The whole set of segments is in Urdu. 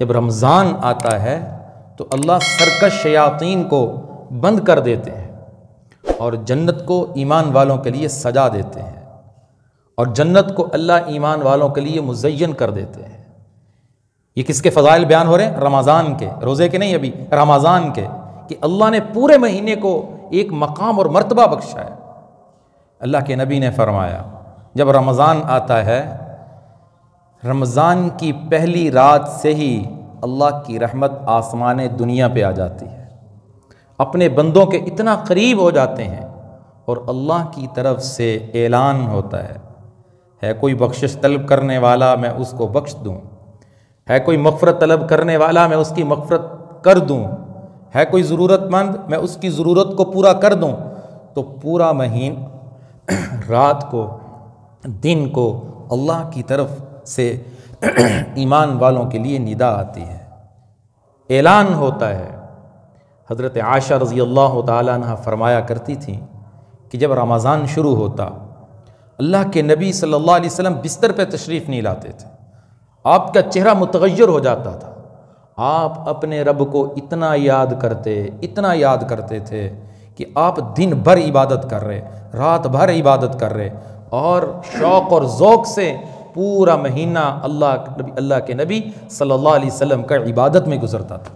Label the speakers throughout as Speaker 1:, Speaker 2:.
Speaker 1: جب رمضان آتا ہے تو اللہ سرکش شیاطین کو بند کر دیتے ہیں اور جنت کو ایمان والوں کے لیے سجا دیتے ہیں، اور جنت کو اللہ ایمان والوں کے لیے مزین کر دیتے ہیں۔ یہ کس کے فضائل بیان ہو رہے ہیں؟ رمضان کے، روزے کے نہیں، ابھی رمضان کے، کہ اللہ نے پورے مہینے کو ایک مقام اور مرتبہ بخشا ہے۔ اللہ کے نبی نے فرمایا جب رمضان آتا ہے، رمضان کی پہلی رات سے ہی اللہ کی رحمت آسمان دنیا پہ آ جاتی ہے، اپنے بندوں کے اتنا قریب ہو جاتے ہیں، اور اللہ کی طرف سے اعلان ہوتا ہے کوئی بخشش طلب کرنے والا میں اس کو بخش دوں، ہے کوئی مغفرت طلب کرنے والا میں اس کی مغفرت کر دوں، ہے کوئی ضرورت مند میں اس کی ضرورت کو پورا کر دوں۔ تو پورا مہینہ، رات کو، دن کو اللہ کی طرف سے ایمان والوں کے لیے ندا آتی ہے، اعلان ہوتا ہے۔ حضرت عائشہ رضی اللہ تعالیٰ عنہ فرمایا کرتی تھیں کہ جب رمضان شروع ہوتا، اللہ کے نبی صلی اللہ علیہ وسلم بستر پہ تشریف نہیں لاتے تھے، آپ کا چہرہ متغیر ہو جاتا تھا، آپ اپنے رب کو اتنا یاد کرتے تھے کہ آپ دن بھر عبادت کر رہے، رات بھر عبادت کر رہے، اور شوق اور ذوق سے پورا مہینہ اللہ کے نبی صلی اللہ علیہ وسلم کا عبادت میں گزرتا تھا۔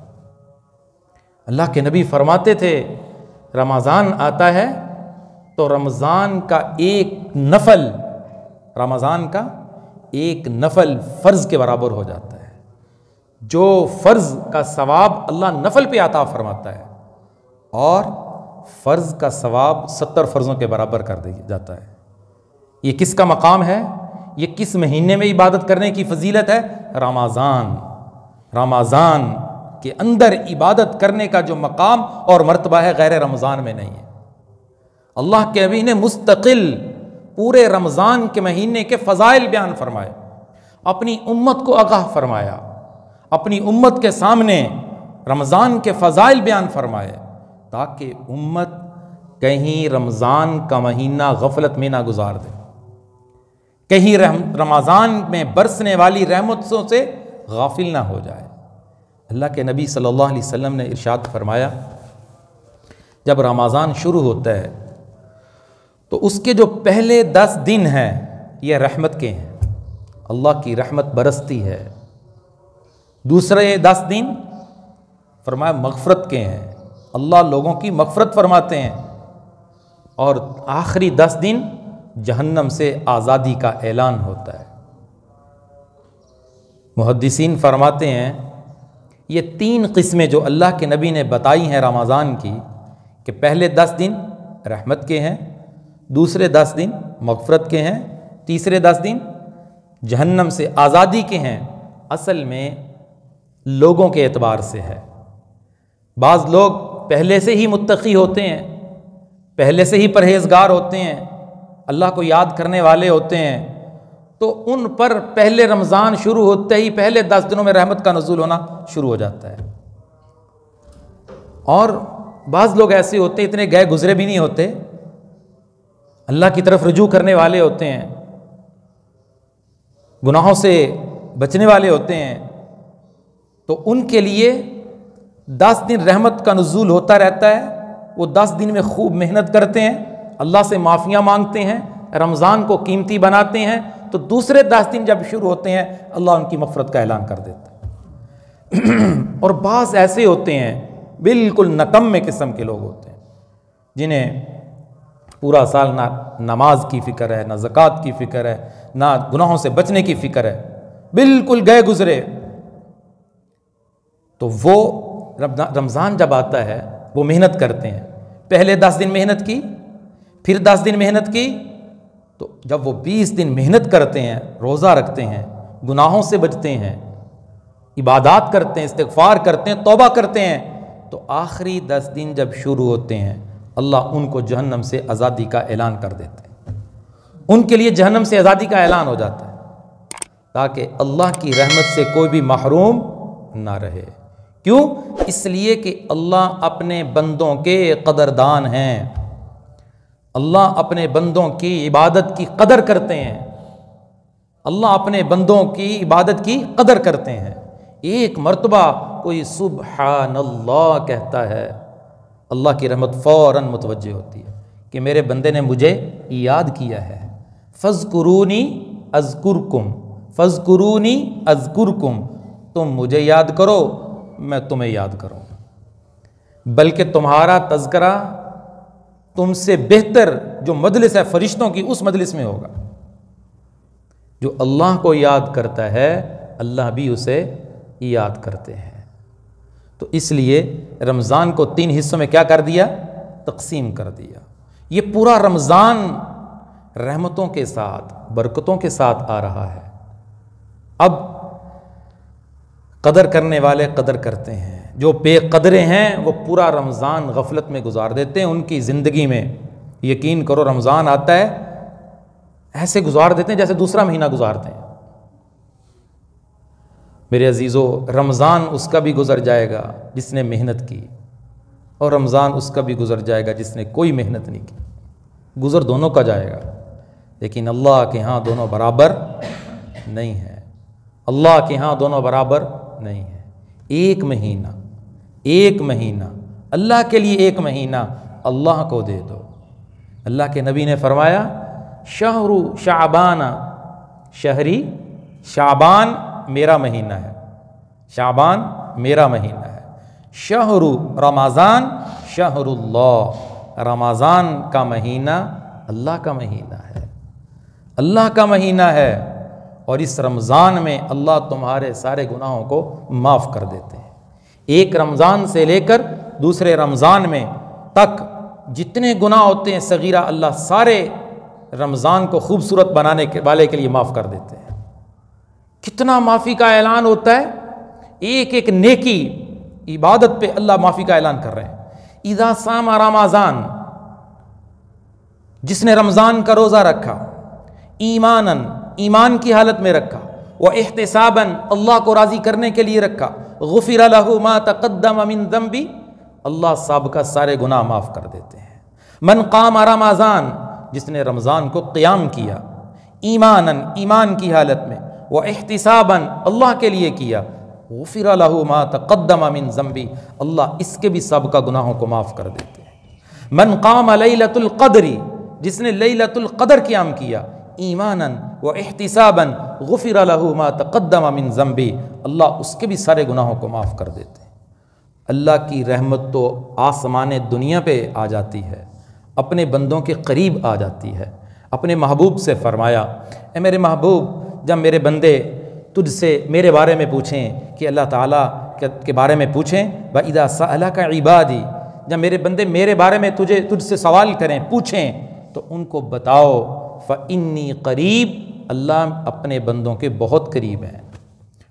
Speaker 1: اللہ کے نبی فرماتے تھے رمضان آتا ہے تو رمضان کا ایک نفل فرض کے برابر ہو جاتا ہے، جو فرض کا ثواب اللہ نفل پہ عطا فرماتا ہے، اور فرض کا ثواب 70 فرضوں کے برابر کر دیا جاتا ہے۔ یہ کس کا مقام ہے؟ یہ کس مہینے میں عبادت کرنے کی فضیلت ہے؟ رمضان کے اندر عبادت کرنے کا جو مقام اور مرتبہ ہے، غیر رمضان میں نہیں ہے۔ اللہ کے نبی نے مستقل پورے رمضان کے مہینے کے فضائل بیان فرمائے، اپنی امت کو آگاہ فرمایا، اپنی امت کے سامنے رمضان کے فضائل بیان فرمائے، تاکہ امت کہیں رمضان کا مہینہ غفلت میں نہ گزار دے، کہیں رمضان میں برسنے والی رحمتوں سے غافل نہ ہو جائے۔ اللہ کے نبی صلی اللہ علیہ وسلم نے ارشاد فرمایا جب رمضان شروع ہوتا ہے تو اس کے جو پہلے 10 دن ہیں یہ رحمت کے ہیں، اللہ کی رحمت برستی ہے۔ دوسرے 10 دن فرمایا مغفرت کے ہیں، اللہ لوگوں کی مغفرت فرماتے ہیں، اور آخری 10 دن جہنم سے آزادی کا اعلان ہوتا ہے۔ محدثین فرماتے ہیں یہ 3 قسمیں جو اللہ کے نبی نے بتائی ہیں رمضان کی، کہ پہلے 10 دن رحمت کے ہیں، دوسرے 10 دن مغفرت کے ہیں، تیسرے 10 دن جہنم سے آزادی کے ہیں، اصل میں لوگوں کے اعتبار سے ہے۔ بعض لوگ پہلے سے ہی متقی ہوتے ہیں، پہلے سے ہی پرہیزگار ہوتے ہیں، اللہ کو یاد کرنے والے ہوتے ہیں، تو ان پر پہلے رمضان شروع ہوتے ہی پہلے 10 دنوں میں رحمت کا نزول ہونا شروع ہو جاتا ہے۔ اور بعض لوگ ایسے ہوتے ہیں، اتنے گئے گزرے بھی نہیں ہوتے، اللہ کی طرف رجوع کرنے والے ہوتے ہیں، گناہوں سے بچنے والے ہوتے ہیں، تو ان کے لیے 10 دن رحمت کا نزول ہوتا رہتا ہے۔ وہ 10 دن میں خوب محنت کرتے ہیں، اللہ سے معافیاں مانگتے ہیں، رمضان کو قیمتی بناتے ہیں، تو دوسرے 10 دن جب شروع ہوتے ہیں اللہ ان کی مغفرت کا اعلان کر دیتا ہے۔ اور بعض ایسے ہوتے ہیں بالکل نکمے قسم کے لوگ ہوتے ہیں، جنہیں پورا سال نہ نماز کی فکر ہے، نہ زکوٰۃ کی فکر ہے، نہ گناہوں سے بچنے کی فکر ہے، بالکل گئے گزرے۔ تو وہ رمضان جب آتا ہے وہ محنت کرتے ہیں، پہلے 10 دن محنت کی، پھر 10 دن محنت کی، تو جب وہ 20 دن محنت کرتے ہیں، روزہ رکھتے ہیں، گناہوں سے بچتے ہیں، عبادات کرتے ہیں، استغفار کرتے ہیں، توبہ کرتے ہیں، تو آخری 10 دن جب شروع ہوتے ہیں اللہ ان کو جہنم سے آزادی کا اعلان کر دیتے ہیں، ان کے لیے جہنم سے آزادی کا اعلان ہو جاتا ہے، تاکہ اللہ کی رحمت سے کوئی بھی محروم نہ رہے۔ کیوں؟ اس لیے کہ اللہ اپنے بندوں کے قدردان ہیں، اللہ اپنے بندوں کی عبادت کی قدر کرتے ہیں، اللہ اپنے بندوں کی عبادت کی قدر کرتے ہیں، ایک مرتبہ کوئی سبحان اللہ کہتا ہے، اللہ کی رحمت فوراً متوجہ ہوتی ہے کہ میرے بندے نے مجھے یاد کیا ہے۔ فَاذْكُرُونِي أَذْكُرْكُمْ فَاذْكُرُونِي أَذْكُرْكُمْ، تم مجھے یاد کرو میں تمہیں یاد کروں، بلکہ تمہارا تذکرہ تم سے بہتر جو مجلس ہے فرشتوں کی، اس مجلس میں ہوگا۔ جو اللہ کو یاد کرتا ہے اللہ بھی اسے یاد کرتے ہیں۔ تو اس لیے رمضان کو 3 حصوں میں کیا کر دیا؟ تقسیم کر دیا۔ یہ پورا رمضان رحمتوں کے ساتھ برکتوں کے ساتھ آ رہا ہے۔ اب قدر کرنے والے قدر کرتے ہیں، جو بے قدرے ہیں وہ پورا رمضان غفلت میں گزار دیتے ہیں۔ ان کی زندگی میں یقین کرو رمضان آتا ہے ایسے گزار دیتے ہیں جیسے دوسرا مہینہ گزارتے ہیں۔ میرے عزیزو، رمضان اس کا بھی گزر جائے گا جس نے محنت کی، اور رمضان اس کا بھی گزر جائے گا جس نے کوئی محنت نہیں کی۔ گزر دونوں کا جائے گا، لیکن اللہ کے ہاں دونوں برابر نہیں ہے۔ اللہ کے ہاں دونوں برابر نہیں ہے۔ ایک مہینہ اللہ کے لیے، ایک مہینہ اللہ کو دے دو۔ اللہ کے نبی نے فرمایا شہر شعبان، شہری شعبان میرا مہینہ ہے، شعبان میرا مہینہ ہے۔ شہر رمضان شہر اللہ، رمضان کا مہینہ اللہ کا مہینہ ہے، اللہ کا مہینہ ہے، اور اس رمضان میں اللہ تمہارے سارے گناہوں کو معاف کر دیتے ہیں۔ ایک رمضان سے لے کر دوسرے رمضان میں تک جتنے گناہ ہوتے ہیں صغیرہ، اللہ سارے رمضان کو خوبصورت بنانے والے کے لیے معاف کر دیتے ہیں۔ کتنا معافی کا اعلان ہوتا ہے، ایک ایک نیکی عبادت پہ اللہ معافی کا اعلان کر رہے ہیں۔ اذا صام رمضان، جس نے رمضان کا روزہ رکھا، ایماناً ایمان کی حالت میں رکھا، واحتساباً اللہ کو راضی کرنے کے لیے رکھا، غفر لہ ما تقدم من ذنبی، اللہ سابقہ سارے گناہ معاف کر دیتے ہیں۔ من قام رمضان، جس نے رمضان کو قیام کیا، ایماناً ایمان کی حالت میں، واحتساباً اللہ کے لیے کیا، غفر لہ ما تقدم من ذنبی، اللہ اس کے بھی سابقہ گناہوں کو معاف کر دیتے ہیں۔ من قام لیلۃ القدر، جس نے لیلۃ القدر قیام کیا، ایماناً واحتساباً غفر لہ ما تقدم من ذنبی، اللہ اس کے بھی سارے گناہوں کو معاف کر دیتے ہیں۔ اللہ کی رحمت تو آسمان دنیا پہ آ جاتی ہے، اپنے بندوں کے قریب آ جاتی ہے۔ اپنے محبوب سے فرمایا، اے میرے محبوب، جب میرے بندے تجھ سے میرے بارے میں پوچھیں کہ اللہ تعالیٰ کے بارے میں پوچھیں، وَإِذَا سَأَلَكَ عِبَادِي، جب میرے بندے میرے بارے میں تجھ سے سوال کریں، پوچھیں، تو ان کو بتاؤ فَإِنِّي قریب، اللہ اپنے بندوں کے بہت قریب ہیں،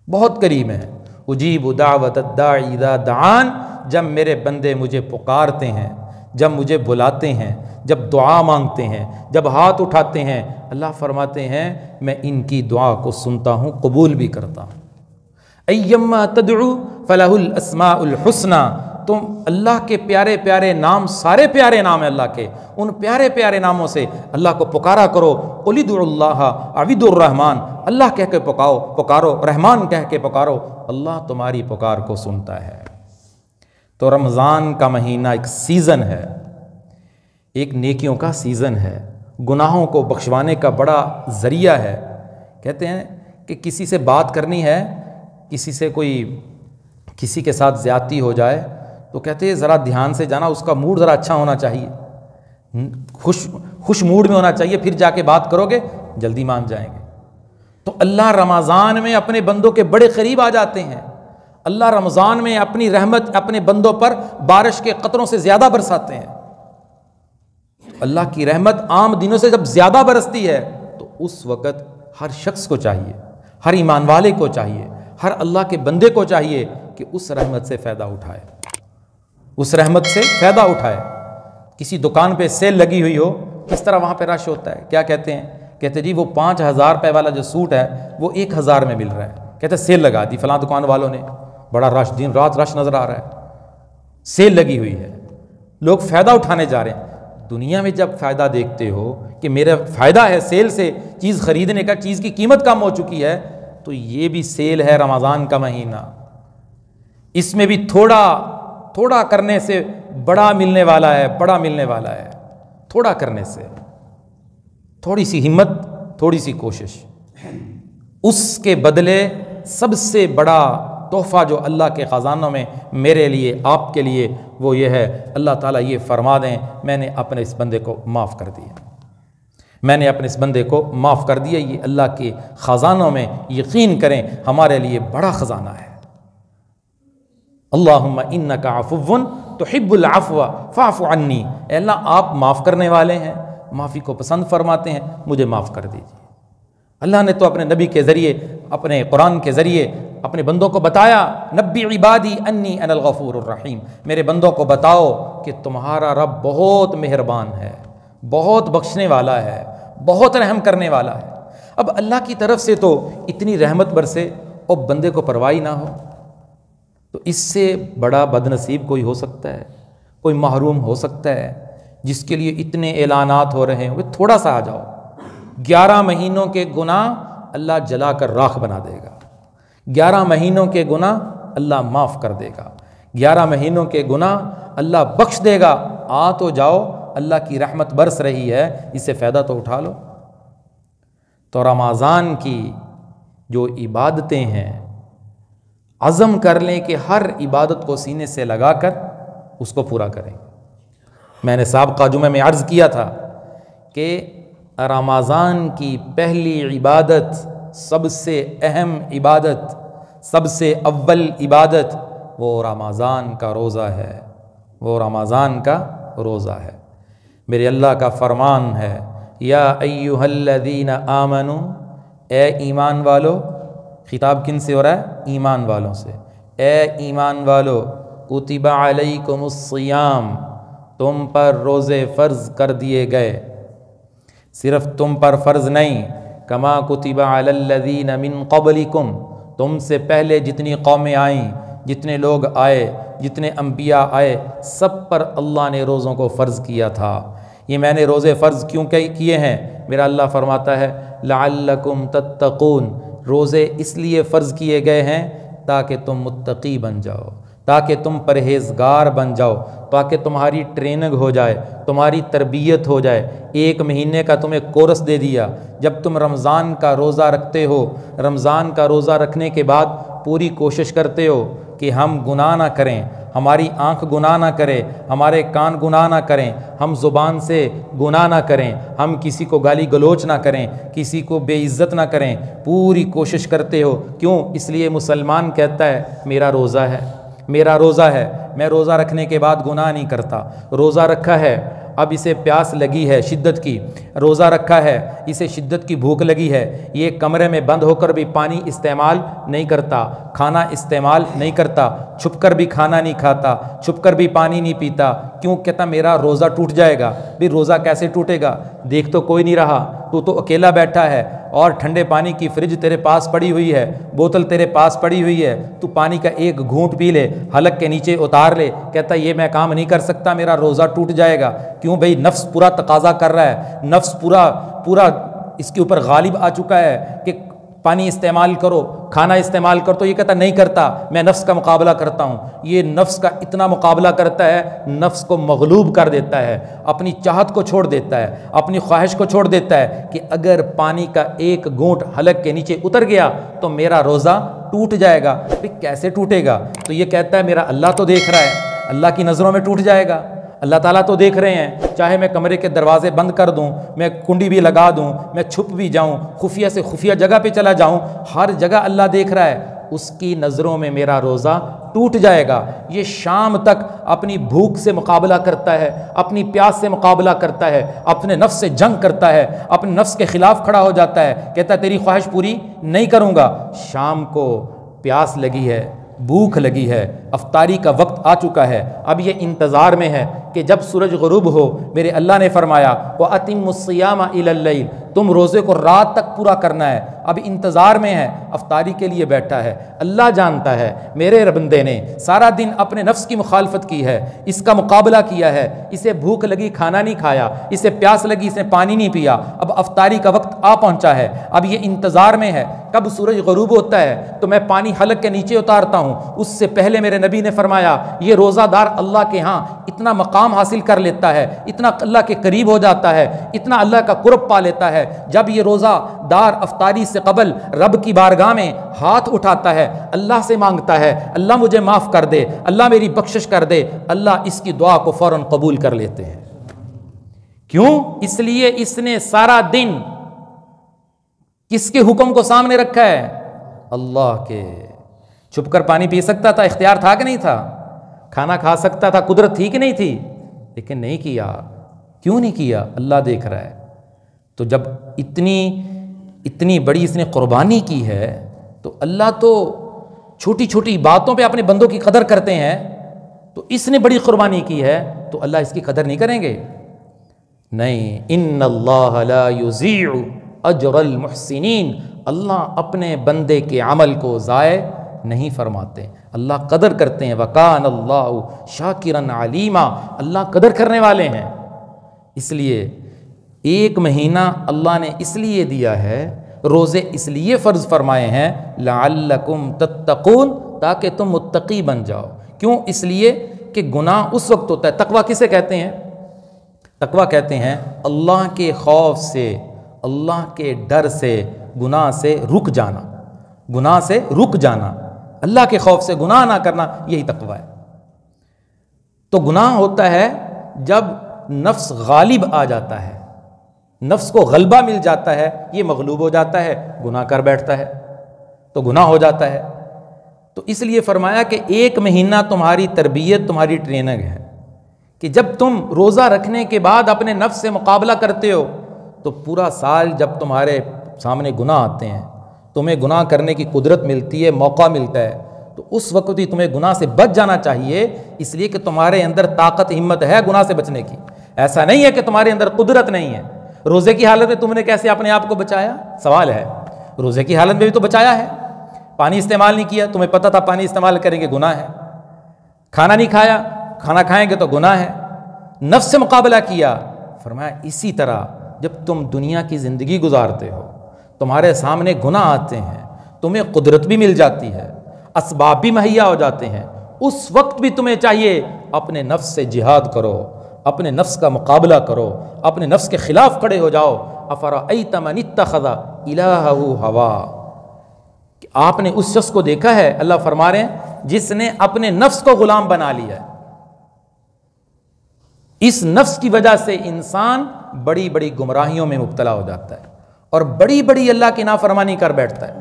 Speaker 1: بہت قریب ہیں۔ اجیب دعوت الداعی اذا دعان، جب میرے بندے مجھے پکارتے ہیں، جب مجھے بلاتے ہیں، جب دعا مانگتے ہیں، جب ہاتھ اٹھاتے ہیں، اللہ فرماتے ہیں میں ان کی دعا کو سنتا ہوں، قبول بھی کرتا ہوں۔ ایما تدعو فلہ الاسماء الحسنی، تم اللہ کے پیارے پیارے نام، سارے پیارے نام ہیں اللہ کے، ان پیارے پیارے ناموں سے اللہ کو پکارا کرو۔ قل ادعوا اللہ او ادعوا الرحمن، اللہ کہہ کے پکارو، رحمان کہہ کے پکارو، اللہ تمہاری پکار کو سنتا ہے۔ تو رمضان کا مہینہ ایک سیزن ہے، ایک نیکیوں کا سیزن ہے، گناہوں کو بخشوانے کا بڑا ذریعہ ہے۔ کہتے ہیں کہ کسی سے بات کرنی ہے، کسی کے ساتھ زیادتی ہو جائے تو کہتے ہیں ذرا دھیان سے جانا، اس کا موڈ ذرا اچھا ہونا چاہیے، خوش موڈ میں ہونا چاہیے، پھر جا کے بات کرو گے جلدی مان جائیں گے۔ تو اللہ رمضان میں اپنے بندوں کے بڑے قریب آ جاتے ہیں۔ اللہ رمضان میں اپنی رحمت اپنے بندوں پر بارش کے قطروں سے زیادہ برساتے ہیں۔ اللہ کی رحمت عام دنوں سے جب زیادہ برستی ہے تو اس وقت ہر شخص کو چاہیے، ہر ایمان والے کو چاہیے، ہر اللہ کے بندے کو چاہیے کہ اس رحمت سے فائدہ اٹھائے، اس رحمت سے فائدہ اٹھائے۔ کسی دکان پہ سیل لگی ہوئی ہو، کس طرح وہاں پہ رش ہوتا ہے، کیا کہتے ہیں؟ کہتے جی وہ 5,000 روپے والا جو سوٹ ہے وہ 1,000 میں مل رہا ہے، کہتے سیل لگا دی فلاں دکان والوں نے، بڑا رش، دن رات رش نظر آ رہا ہے، سیل لگی ہوئی ہے، لوگ فائدہ اٹھانے جا رہے ہیں۔ دنیا میں جب فائدہ دیکھتے ہو کہ میرا فائدہ ہے سیل سے چیز خریدنے کا، چیز کی قیمت کم ہو چکی ہے، تو یہ بھی سیل ہے رمضان کا مہینہ، اس میں بھی تھوڑا تھوڑا کرنے سے بڑا ملنے والا ہے، بڑا ملنے والا ہے۔ تھوڑا کرنے سے، تھوڑی سی ہمت، تھوڑی سی کوشش، اس کے بدلے سب سے بڑا تحفہ جو اللہ کے خزانوں میں میرے لیے، آپ کے لیے، وہ یہ ہے، اللہ تعالیٰ یہ فرما دیں میں نے اپنے اس بندے کو معاف کر دیا، میں نے اپنے اس بندے کو معاف کر دیا۔ یہ اللہ کے خزانوں میں یقین کریں ہمارے لیے بڑا خزانہ ہے۔ اللہم انک عفو تحب العفو فاعف عنی، اے اللہ آپ معاف کرنے والے ہیں، معافی کو پسند فرماتے ہیں، مجھے معاف کر دیجیے۔ اللہ نے تو اپنے نبی کے ذریعے، اپنے قرآن کے ذریعے اپنے بندوں کو بتایا، نبی عبادی انی انا الغفور الرحیم، میرے بندوں کو بتاؤ کہ تمہارا رب بہت مہربان ہے، بہت بخشنے والا ہے، بہت رحم کرنے والا ہے۔ اب اللہ کی طرف سے تو اتنی رحمت برسے اور بندے کو پرواہ نہ ہو، تو اس سے بڑا بد نصیب کوئی ہو سکتا ہے؟ کوئی محروم ہو سکتا ہے جس کے لیے اتنے اعلانات ہو رہے ہیں؟ وہ تھوڑا سا آ جاؤ، 11 مہینوں کے گناہ اللہ جلا کر راکھ بنا دے گا، 11 مہینوں کے گناہ اللہ معاف کر دے گا، 11 مہینوں کے گناہ اللہ بخش دے گا۔ آ تو جاؤ، اللہ کی رحمت برس رہی ہے، اس سے فائدہ تو اٹھا لو۔ تو رمضان کی جو عبادتیں ہیں، عزم کر لیں کہ ہر عبادت کو سینے سے لگا کر اس کو پورا کریں۔ میں نے سابقہ جمعہ میں عرض کیا تھا کہ رمضان کی پہلی عبادت، سب سے اہم عبادت، سب سے اول عبادت وہ رمضان کا روزہ ہے، وہ رمضان کا روزہ ہے۔ میرے اللہ کا فرمان ہے، یا ایھا الذین آمنوا، اے ایمان والو، خطاب کن سے ہو رہا ہے؟ ایمان والوں سے۔ اے ایمان والو، کتب علیکم الصیام، تم پر روزے فرض کر دیے گئے، صرف تم پر فرض نہیں، کما کتب علی الذین من قبلکم، تم سے پہلے جتنی قومیں آئیں، جتنے لوگ آئے، جتنے انبیاء آئے، سب پر اللہ نے روزوں کو فرض کیا تھا۔ یہ میں نے روزے فرض کیوں کیے ہیں؟ میرا اللہ فرماتا ہے لعلکم تتقون، روزے اس لیے فرض کیے گئے ہیں تاکہ تم متقی بن جاؤ، تاکہ تم پرہیزگار بن جاؤ، تاکہ تمہاری ٹریننگ ہو جائے، تمہاری تربیت ہو جائے۔ 1 مہینے کا تمہیں کورس دے دیا، جب تم رمضان کا روزہ رکھتے ہو، رمضان کا روزہ رکھنے کے بعد پوری کوشش کرتے ہو کہ ہم گناہ نہ کریں، ہماری آنکھ گناہ نہ کرے، ہمارے کان گناہ نہ کریں، ہم زبان سے گناہ نہ کریں، ہم کسی کو گالی گلوچ نہ کریں، کسی کو بے عزت نہ کریں، پوری کوشش کرتے ہو۔ کیوں؟ اس لیے مسلمان کہتا ہے میرا روزہ ہے، میرا روزہ ہے، میں روزہ رکھنے کے بعد گناہ نہیں کرتا۔ روزہ رکھا ہے، اب اسے پیاس لگی ہے شدت کی، روزہ رکھا ہے، اسے شدت کی بھوک لگی ہے، یہ کمرے میں بند ہو کر بھی پانی استعمال نہیں کرتا، کھانا استعمال نہیں کرتا، چھپ کر بھی کھانا نہیں کھاتا، چھپ کر بھی پانی نہیں پیتا۔ کیوں؟ کہتا میرا روزہ ٹوٹ جائے گا۔ بھی روزہ کیسے ٹوٹے گا؟ دیکھ تو کوئی نہیں رہا، تو اکیلا بیٹھا ہے، اور ٹھنڈے پانی کی فریج تیرے پاس پڑی ہوئی ہے، بوتل تیرے پاس پڑی ہوئی ہے، تو پانی کا ایک گھونٹ پی لے، حلق کے نیچے اتار لے، کہتا یہ میں کام نہیں کر سکتا، میرا روزہ ٹوٹ جائے گا۔ کیوں بھئی؟ نفس پورا تقاضا کر رہا ہے، نفس پورا اس کے اوپر غالب آ چکا ہے کہ پانی استعمال کرو، کھانا استعمال کرو، تو یہ کہتا نہیں کرتا، میں نفس کا مقابلہ کرتا ہوں۔ یہ نفس کا اتنا مقابلہ کرتا ہے، نفس کو مغلوب کر دیتا ہے، اپنی چاہت کو چھوڑ دیتا ہے، اپنی خواہش کو چھوڑ دیتا ہے کہ اگر پانی کا ایک گھونٹ حلق کے نیچے اتر گیا تو میرا روزہ ٹوٹ جائے گا۔ پھر کیسے ٹوٹے گا؟ تو یہ کہتا ہے میرا اللہ تو دیکھ رہا ہے، اللہ کی نظروں میں ٹوٹ جائے گا، اللہ تعالیٰ تو دیکھ رہے ہیں، چاہے میں کمرے کے دروازے بند کر دوں، میں کنڈی بھی لگا دوں، میں چھپ بھی جاؤں، خفیہ سے خفیہ جگہ پہ چلا جاؤں، ہر جگہ اللہ دیکھ رہا ہے، اس کی نظروں میں میرا روزہ ٹوٹ جائے گا۔ یہ شام تک اپنی بھوک سے مقابلہ کرتا ہے، اپنی پیاس سے مقابلہ کرتا ہے، اپنے نفس سے جنگ کرتا ہے، اپنے نفس کے خلاف کھڑا ہو جاتا ہے، کہتا ہے تیری خواہش پوری نہیں کروں گا۔ شام کو پیاس لگی ہے، بھوک لگی ہے، افطاری کا وقت آ چکا ہے، اب یہ انتظار میں ہے کہ جب سورج غروب ہو۔ میرے اللہ نے فرمایا وَأَتِمُّ الصِّيَامَ إِلَى اللَّيْلِ، تم روزے کو رات تک پورا کرنا ہے۔ اب انتظار میں ہے، افطاری کے لیے بیٹھا ہے۔ اللہ جانتا ہے میرے بندے نے سارا دن اپنے نفس کی مخالفت کی ہے، اس کا مقابلہ کیا ہے، اسے بھوک لگی کھانا نہیں کھایا، اسے پیاس لگی اس نے پانی نہیں پیا، اب افطاری کا وقت آ پہنچا ہے، اب یہ انتظار میں ہے کب سورج غروب ہوتا ہے تو میں پانی حلق کے نیچے اتارتا ہوں۔ اس سے پہلے میرے نبی نے فرمایا یہ روزہ دار اللہ کے ہاں اتنا مقام حاصل کر لیتا ہے، اتنا اللہ کے قریب ہو جاتا ہے، اتنا اللہ کا قرب پا لیتا ہے، جب یہ روزہ دار افطاری سے قبل رب کی بارگاہ میں ہاتھ اٹھاتا ہے، اللہ سے مانگتا ہے اللہ مجھے معاف کر دے، اللہ میری بخشش کر دے، اللہ اس کی دعا کو فوراً قبول کر لیتے ہیں۔ کیوں؟ اس لیے اس نے سارا دن کس کے حکم کو سامنے رکھا ہے؟ اللہ کے۔ چھپ کر پانی پی سکتا تھا، اختیار تھا کہ نہیں تھا؟ کھانا کھا سکتا تھا، قدرت تھی کہ نہیں تھی؟ لیکن نہیں کیا۔ کیوں نہیں کیا؟ اللہ دیکھ رہا ہے۔ تو جب اتنی بڑی اس نے قربانی کی ہے تو اللہ تو چھوٹی چھوٹی باتوں پہ اپنے بندوں کی قدر کرتے ہیں، تو اس نے بڑی قربانی کی ہے تو اللہ اس کی قدر نہیں کریں گے؟ نہیں، ان اللہ لا یضیع اجر المحسنین، اللہ اپنے بندے کے عمل کو ضائع نہیں فرماتے، اللہ قدر کرتے ہیں۔ وکان اللہ شاکرا علیما، اللہ قدر کرنے والے ہیں۔ اس لیے ایک مہینہ اللہ نے اس لیے دیا ہے، روزے اس لیے فرض فرمائے ہیں لعلکم تتقون، تاکہ تم متقی بن جاؤ۔ کیوں؟ اس لیے کہ گناہ اس وقت ہوتا ہے۔ تقویٰ کسے کہتے ہیں؟ تقویٰ کہتے ہیں اللہ کے خوف سے، اللہ کے ڈر سے گناہ سے رک جانا، گناہ سے رک جانا، اللہ کے خوف سے گناہ نہ کرنا، یہی تقویٰ ہے۔ تو گناہ ہوتا ہے جب نفس غالب آ جاتا ہے، نفس کو غلبہ مل جاتا ہے، یہ مغلوب ہو جاتا ہے، گناہ کر بیٹھتا ہے، تو گناہ ہو جاتا ہے۔ تو اس لیے فرمایا کہ ایک مہینہ تمہاری تربیت، تمہاری ٹریننگ ہے کہ جب تم روزہ رکھنے کے بعد اپنے نفس سے مقابلہ کرتے ہو تو پورا سال جب تمہارے سامنے گناہ آتے ہیں، تمہیں گناہ کرنے کی قدرت ملتی ہے، موقع ملتا ہے، تو اس وقت بھی تمہیں گناہ سے بچ جانا چاہیے، اس لیے کہ تمہارے اندر طاقت ہمت ہے گناہ سے بچنے کی۔ ایسا نہیں ہے کہ تمہارے اندر قدرت نہیں ہے۔ روزے کی حالت میں تم نے کیسے اپنے آپ کو بچایا؟ سوال ہے۔ روزے کی حالت میں بھی تو بچایا ہے، پانی استعمال نہیں کیا، تمہیں پتہ تھا پانی استعمال کریں گے گناہ ہے، کھانا نہیں کھایا، کھانا کھائیں گے تو گناہ ہے، نفس سے مقابلہ کیا۔ فرمایا اسی طرح جب تم دنیا کی زندگی گزارتے ہو، تمہارے سامنے گناہ آتے ہیں، تمہیں قدرت بھی مل جاتی ہے، اسباب بھی مہیا ہو جاتے ہیں، اس وقت بھی تمہیں چاہیے اپنے نفس سے جہاد کرو، اپنے نفس کا مقابلہ کرو، اپنے نفس کے خلاف کھڑے ہو جاؤ۔ افرأیت من اتخذ الہہ ہوا، کہ آپ نے اس شخص کو دیکھا ہے، اللہ فرما رہے ہیں، جس نے اپنے نفس کو غلام بنا لیا ہے۔ اس نفس کی وجہ سے انسان بڑی بڑی گمراہیوں میں مبتلا ہو جاتا ہے اور بڑی بڑی اللہ کی نافرمانی کر بیٹھتا ہے۔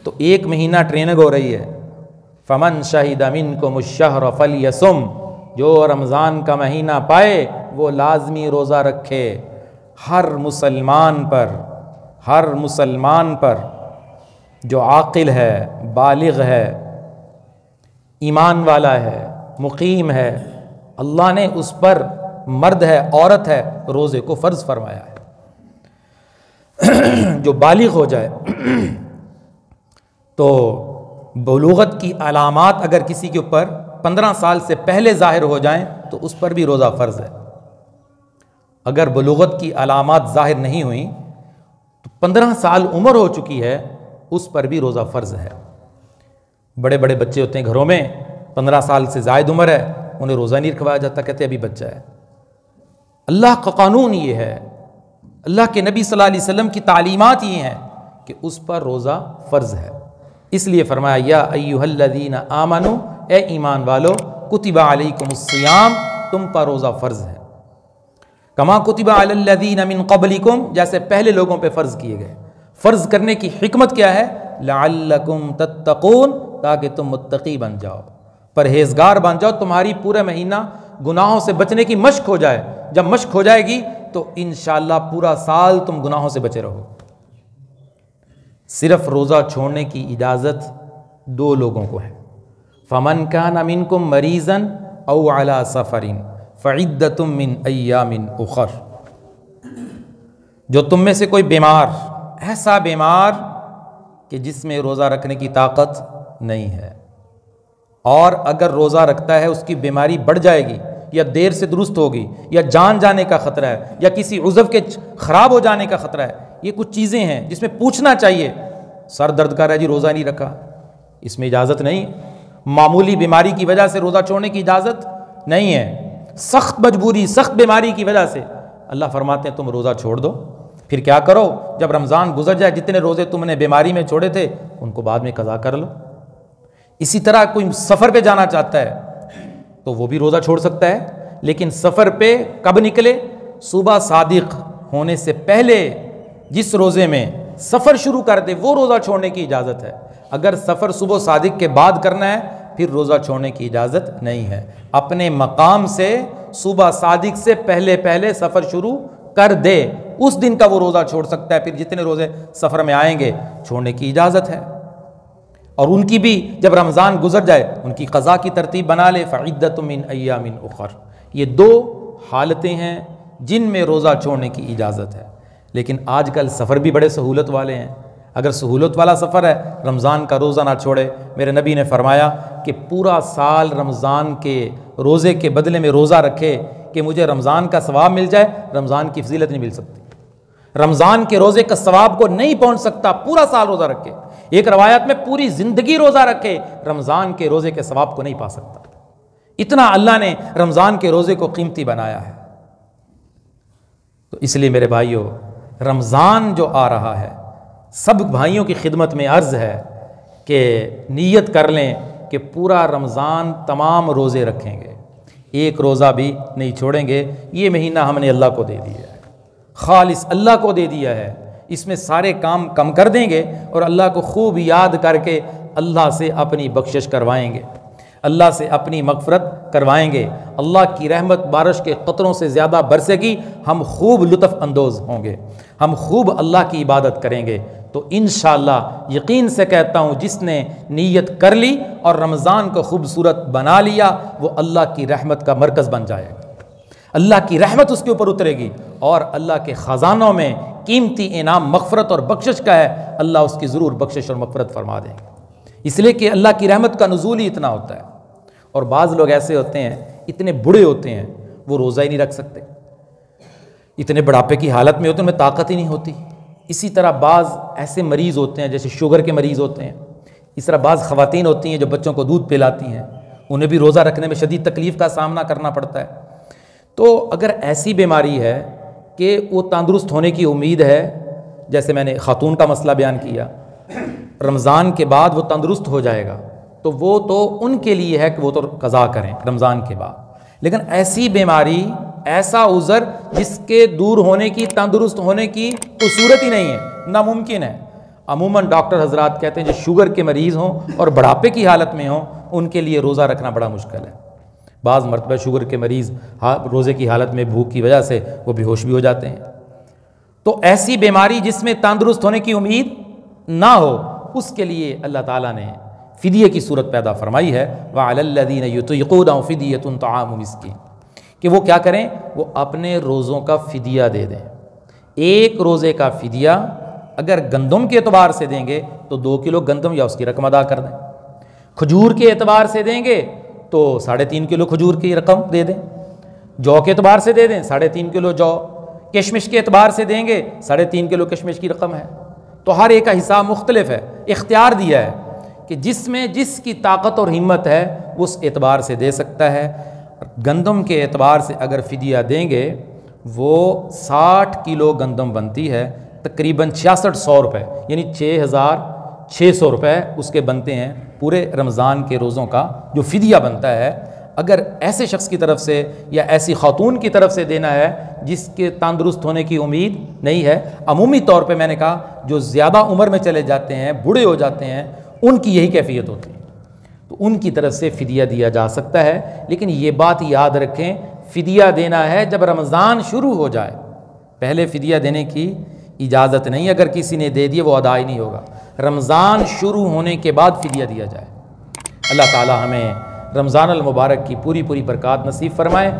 Speaker 1: تو ایک مہینہ ٹریننگ ہو رہی ہے، فمن شہد منکم الشہر فلیصم، جو رمضان کا مہینہ پائے وہ لازمی روزہ رکھے۔ ہر مسلمان پر جو عاقل ہے، بالغ ہے، ایمان والا ہے، مقیم ہے، اللہ نے اس پر مرد ہے عورت ہے روزے کو فرض فرمایا ہے۔ جو بالغ ہو جائے تو بلوغت کی علامات اگر کسی کے اوپر 15 سال سے پہلے ظاہر ہو جائیں تو اس پر بھی روزہ فرض ہے۔ اگر بلوغت کی علامات ظاہر نہیں ہوئیں تو 15 سال عمر ہو چکی ہے، اس پر بھی روزہ فرض ہے۔ بڑے بڑے بچے ہوتے ہیں گھروں میں، 15 سال سے زائد عمر ہے، انہیں روزہ نہیں رکھوایا جاتا، کہتے ابھی بچہ ہے۔ اللہ کا قانون یہ ہے، اللہ کے نبی صلی اللہ علیہ وسلم کی تعلیمات یہ ہیں کہ اس پر روزہ فرض ہے۔ اس لیے فرمایا یا ایھا الذین آمنو، اے ایمان والو، کتب علیکم الصیام، تم پر روزہ فرض ہے، کما کتب علی الذین من قبلکم، جیسے پہلے لوگوں پہ فرض کیے گئے۔ فرض کرنے کی حکمت کیا ہے؟ لعلکم تتقون، تاکہ تم متقی بن جاؤ، پرہیزگار بن جاؤ، تمہاری پورا مہینہ گناہوں سے بچنے کی مشق ہو جائے۔ جب مشق ہو جائے گی تو انشاءاللہ پورا سال تم گناہوں سے بچے رہو۔ صرف روزہ چھوڑنے کی اجازت 2 لوگوں کو ہے، فمن کان منکم مریضا او علی سفر فعدۃ من ایام اخر، جو تم میں سے کوئی بیمار ایسا بیمار کہ جس میں روزہ رکھنے کی طاقت نہیں ہے، اور اگر روزہ رکھتا ہے اس کی بیماری بڑھ جائے گی یا دیر سے درست ہوگی یا جان جانے کا خطرہ ہے یا کسی عضو کے خراب ہو جانے کا خطرہ ہے. یہ کچھ چیزیں ہیں جس میں پوچھنا چاہیے. سر درد کر رہا ہے جی روزہ نہیں رکھا، اس میں اجازت نہیں. معمولی بیماری کی وجہ سے روزہ چھوڑنے کی اجازت نہیں ہے. سخت مجبوری، سخت بیماری کی وجہ سے اللہ فرماتے ہیں تم روزہ چھوڑ دو. پھر کیا کرو، جب رمضان گزر جائے جتنے روزے تم نے بیماری میں چھوڑے تھے ان کو بعد میں قضا کر لو. اسی طرح کوئی سفر پہ جانا چاہتا ہے تو وہ بھی روزہ چھوڑ سکتا ہے، لیکن سفر پہ کب نکلے؟ صبح صادق ہونے سے پہلے جس روزے میں سفر شروع کر دے وہ روزہ چھوڑنے کی اجازت ہے. اگر سفر صبح صادق کے بعد کرنا ہے پھر روزہ چھوڑنے کی اجازت نہیں ہے. اپنے مقام سے صبح صادق سے پہلے سفر شروع کر دے، اس دن کا وہ روزہ چھوڑ سکتا ہے. پھر جتنے روزے سفر میں آئیں گے چھوڑنے کی اجازت ہے. اور ان کی بھی جب رمضان گزر جائے ان کی قضا کی ترتیب بنا لے. فعدۃ من ایام اخر. یہ دو حالتیں ہیں جن میں روزہ چھوڑنے کی اجازت ہے. لیکن آج کل سفر بھی بڑے سہولت والے ہیں. اگر سہولت والا سفر ہے رمضان کا روزہ نہ چھوڑے. میرے نبی نے فرمایا کہ پورا سال رمضان کے روزے کے بدلے میں روزہ رکھے کہ مجھے رمضان کا ثواب مل جائے، رمضان کی فضیلت نہیں مل سکتی. رمضان کے روزے کا ثواب کو نہیں پہنچ سکتا پورا سال روزہ رکھے. ایک روایت میں پوری زندگی روزہ رکھے رمضان کے روزے کے ثواب کو نہیں پا سکتا. اتنا اللہ نے رمضان کے روزے کو قیمتی بنایا ہے. تو اس لیے میرے بھائیوں، رمضان جو آ رہا ہے سب بھائیوں کی خدمت میں عرض ہے کہ نیت کر لیں کہ پورا رمضان تمام روزے رکھیں گے، ایک روزہ بھی نہیں چھوڑیں گے. یہ مہینہ ہم نے اللہ کو دے دیا ہے، خالص اللہ کو دے دیا ہے. اس میں سارے کام کم کر دیں گے اور اللہ کو خوب یاد کر کے اللہ سے اپنی بخشش کروائیں گے، اللہ سے اپنی مغفرت کروائیں گے. اللہ کی رحمت بارش کے قطروں سے زیادہ برسے گی. ہم خوب لطف اندوز ہوں گے، ہم خوب اللہ کی عبادت کریں گے. تو انشاءاللہ یقین سے کہتا ہوں جس نے نیت کر لی اور رمضان کو خوبصورت بنا لیا وہ اللہ کی رحمت کا مرکز بن جائے گا. اللہ کی رحمت اس کے اوپر اترے گی اور اللہ کے خزانوں میں قیمتی انعام مغفرت اور بخشش کا ہے. اللہ اس کی ضرور بخشش اور مغفرت فرما دیں گے، اس لیے کہ اللہ کی رحمت کا نزول ہی اتنا ہوتا ہے. اور بعض لوگ ایسے ہوتے ہیں اتنے بوڑھے ہوتے ہیں وہ روزہ ہی نہیں رکھ سکتے، اتنے بڑھاپے کی حالت میں ہوتے ہیں ان میں طاقت ہی نہیں ہوتی. اسی طرح بعض ایسے مریض ہوتے ہیں جیسے شوگر کے مریض ہوتے ہیں. اس طرح بعض خواتین ہوتی ہیں جو بچوں کو دودھ پلاتی ہیں، انہیں بھی روزہ رکھنے میں شدید تکلیف کا سامنا کرنا پڑتا ہے. تو اگر ایسی بیماری ہے کہ وہ تندرست ہونے کی امید ہے، جیسے میں نے خاتون کا مسئلہ بیان کیا، رمضان کے بعد وہ تندرست ہو جائے گا تو وہ تو ان کے لیے ہے کہ وہ تو قضا کریں رمضان کے بعد. لیکن ایسی بیماری، ایسا عذر جس کے دور ہونے کی، تندرست ہونے کی کوئی صورت ہی نہیں ہے، ناممکن ہے. عموماً ڈاکٹر حضرات کہتے ہیں جو شوگر کے مریض ہوں اور بڑھاپے کی حالت میں ہوں ان کے لیے روزہ رکھنا بڑا مشکل ہے. بعض مرتبہ شوگر کے مریض روزے کی حالت میں بھوک کی وجہ سے وہ بے ہوش بھی ہو جاتے ہیں. تو ایسی بیماری جس میں تندرست ہونے کی امید نہ ہو اس کے لیے اللہ تعالیٰ نے فدیے کی صورت پیدا فرمائی ہے. وَعَلَى الَّذِينَ يُطِيقُونَهُ فِدْيَةٌ طَعَامُ مِسْكِينٍ، کہ وہ کیا کریں، وہ اپنے روزوں کا فدیہ دے دیں. ایک روزے کا فدیہ اگر گندم کے اعتبار سے دیں گے تو 2 کلو گندم یا اس کی رقم ادا کر دیں. کھجور کے اعتبار سے دیں گے تو 3.5 کلو کھجور کی رقم دے دیں. جو کے اعتبار سے دے دیں 3.5 کلو جو. کشمش کے اعتبار سے دیں گے 3.5 کلو کشمش کی رقم ہے. تو ہر ایک کا حساب مختلف ہے. اختیار دیا ہے کہ جس میں جس کی طاقت اور ہمت ہے اس اعتبار سے دے سکتا ہے. گندم کے اعتبار سے اگر فدیہ دیں گے وہ 60 کلو گندم بنتی ہے، تقریباً 6600 روپے، یعنی 6600 روپے اس کے بنتے ہیں پورے رمضان کے روزوں کا جو فدیہ بنتا ہے. اگر ایسے شخص کی طرف سے یا ایسی خاتون کی طرف سے دینا ہے جس کے تندرست ہونے کی امید نہیں ہے، عمومی طور پہ میں نے کہا جو زیادہ عمر میں چلے جاتے ہیں، بوڑھے ہو جاتے ہیں، ان کی یہی کیفیت ہوتی ہے، تو ان کی طرف سے فدیہ دیا جا سکتا ہے. لیکن یہ بات یاد رکھیں فدیہ دینا ہے جب رمضان شروع ہو جائے، پہلے فدیہ دینے کی اجازت نہیں. اگر کسی نے دے دیے وہ ادا ہی نہیں ہوگا. رمضان شروع ہونے کے بعد فدیہ دیا جائے. اللہ تعالی ہمیں رمضان المبارک کی پوری برکات نصیب فرمائے.